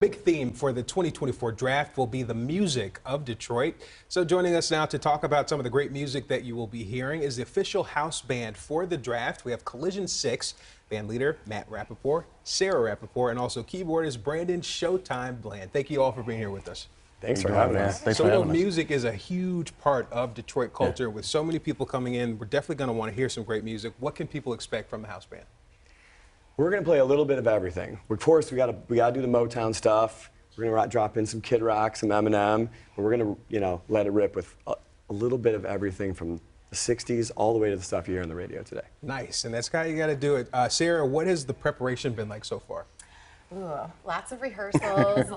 Big theme for the 2024 draft will be the music of Detroit. So joining us now to talk about some of the great music that you will be hearing is the official house band for the draft. We have Collision 6, band leader Matt Rappaport, Sarah Rappaport, and also keyboardist Brandon Showtime Bland. Thank you all for being here with us. Thanks for having us. So we know music is a huge part of Detroit culture. With so many people coming in, we're definitely going to want to hear some great music. What can people expect from the house band? We're going to play a little bit of everything. Of course, we got to do the Motown stuff. We're going to drop in some Kid Rock, some Eminem, but we're going to, let it rip with a little bit of everything from the 60s all the way to the stuff you hear on the radio today. Nice, and that's how you got to do it. Sarah, what has the preparation been like so far? Ooh, lots of rehearsals,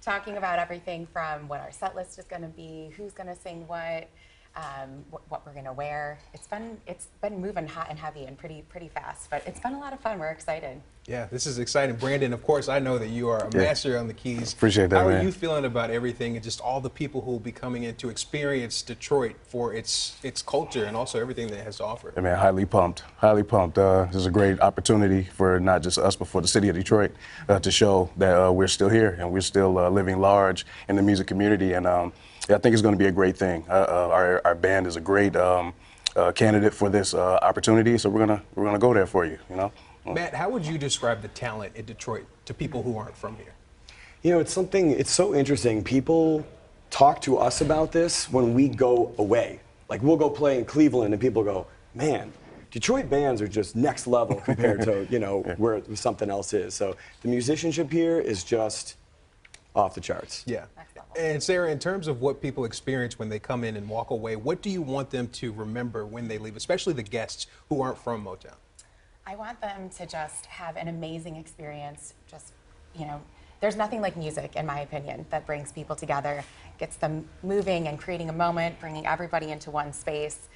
talking about everything from what our set list is going to be, who's going to sing what we're going to wear. It's been moving hot and heavy and pretty fast, but it's been a lot of fun. We're excited. Yeah, this is exciting. Brandon, of course, I know that you are a master on the keys. Appreciate that, How man. are you feeling about everything and just all the people who will be coming in to experience Detroit for its culture and also everything that it has to offer? I mean, highly pumped, highly pumped. This is a great opportunity for not just us, but for the city of Detroit to show that we're still here and we're still living large in the music community. And I think it's going to be a great thing. Our band is a great candidate for this opportunity, so we're gonna go there for you. Matt, how would you describe the talent in Detroit to people who aren't from here? It's so interesting. People talk to us about this when we go away. Like, we'll go play in Cleveland and people go, man, Detroit bands are just next level compared to, where something else is. So the musicianship here is just off the charts. Yeah. And Sarah, in terms of what people experience when they come in and walk away, what do you want them to remember when they leave, especially the guests who aren't from Motown? I want them to just have an amazing experience. There's nothing like music, in my opinion, that brings people together, gets them moving and creating a moment, bringing everybody into one space.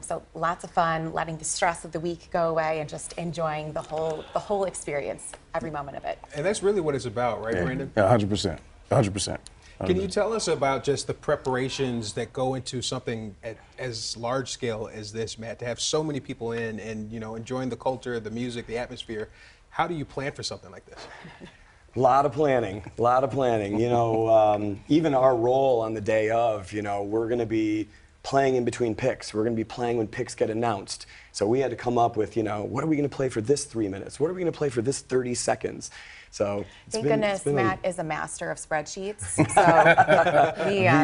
So lots of fun, letting the stress of the week go away and just enjoying the whole experience, every moment of it. And that's really what it's about, right, Brandon? Yeah, 100%, 100%. Can you tell us about just the preparations that go into something as large scale as this, Matt, to have so many people in and, enjoying the culture, the music, the atmosphere? How do you plan for something like this? A lot of planning, a lot of planning. Even our role on the day of, we're going to be playing in between picks. We're going to be playing when picks get announced. So we had to come up with, what are we going to play for this 3 minutes? What are we going to play for this 30 seconds? So thank goodness Matt is a master of spreadsheets. So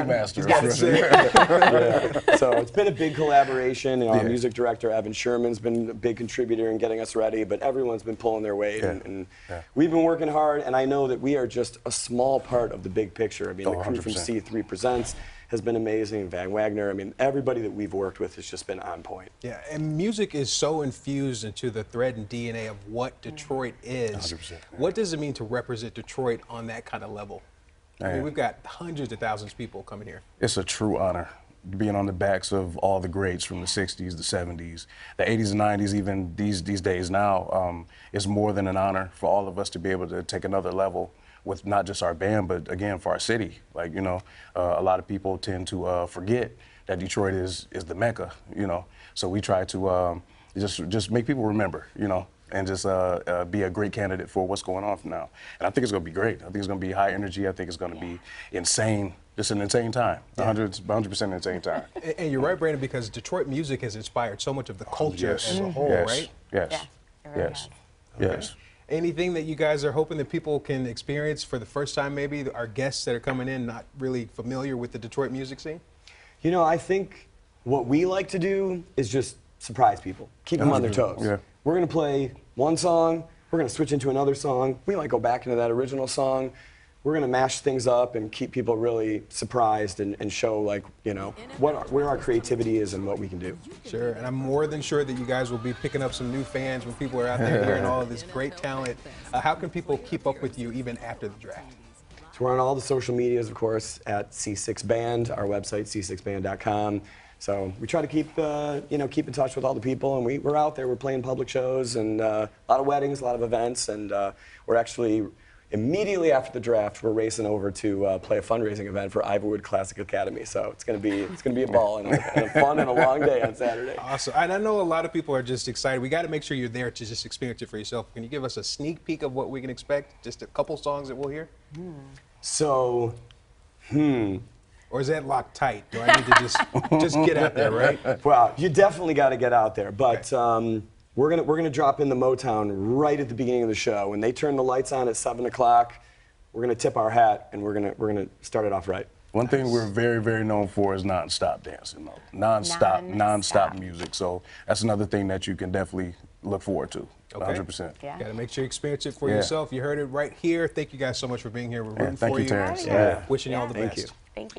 master of spreadsheets. So it's been a big collaboration. Our music director Evan Sherman's been a big contributor in getting us ready, but everyone's been pulling their weight, and we've been working hard. And I know that we are just a small part of the big picture. I mean, the crew from C3 Presents has been amazing. Van Wagner. I mean, everybody that we've worked with has just been on point. Yeah, and music is so infused into the thread and DNA of what Detroit is. 100%. What does it mean to represent Detroit on that kind of level? I mean, we've got hundreds of thousands of people coming here. It's a true honor being on the backs of all the greats from the 60s, the 70s, the 80s and 90s, even these days now. It's more than an honor for all of us to be able to take another level with not just our band, but again, for our city. Like, a lot of people tend to forget that Detroit is the Mecca, So we try to just make people remember, and just be a great candidate for what's going on from now. And I think it's going to be great. I think it's going to be high energy. I think it's going to be insane. Just an insane time. 100% insane time. And you're right, Brandon, because Detroit music has inspired so much of the culture as a whole, right? Yes. Yeah, it really has. Yes. Anything that you guys are hoping that people can experience for the first time, maybe our guests that are coming in not really familiar with the Detroit music scene? I think what we like to do is just surprise people, keep them on their toes. Yeah. We're going to play one song, we're going to switch into another song, we might go back into that original song. We're going to mash things up and keep people really surprised and show, where our creativity is and what we can do. Sure, and I'm more than sure that you guys will be picking up some new fans when people are out there hearing all of this great talent. How can people keep up with you even after the draft? So we're on all the social medias, of course, at C6Band, our website, c6band.com. So we try to keep in touch with all the people, and we're out there. We're playing public shows and a lot of weddings, a lot of events, and we're actually immediately after the draft, we're racing over to play a fundraising event for Ivywood Classic Academy. So it's gonna be a ball and a fun and a long day on Saturday. Awesome. And I know a lot of people are just excited. We got to make sure you're there to just experience it for yourself. Can you give us a sneak peek of what we can expect? Just a couple songs that we'll hear? So, Or is that locked tight? Do I need to just get out there, right? Well, you definitely got to get out there, but we're gonna drop in the Motown right at the beginning of the show. When they turn the lights on at 7 o'clock, we're gonna tip our hat and we're gonna start it off right. One thing we're very, very known for is nonstop dancing, though. Nonstop music. So that's another thing that you can definitely look forward to. 100%. Yeah. Got to make sure you experience it for yourself. You heard it right here. Thank you guys so much for being here. We're rooting for you. Terrence. Wishing you all the best. Thank you. Thank you.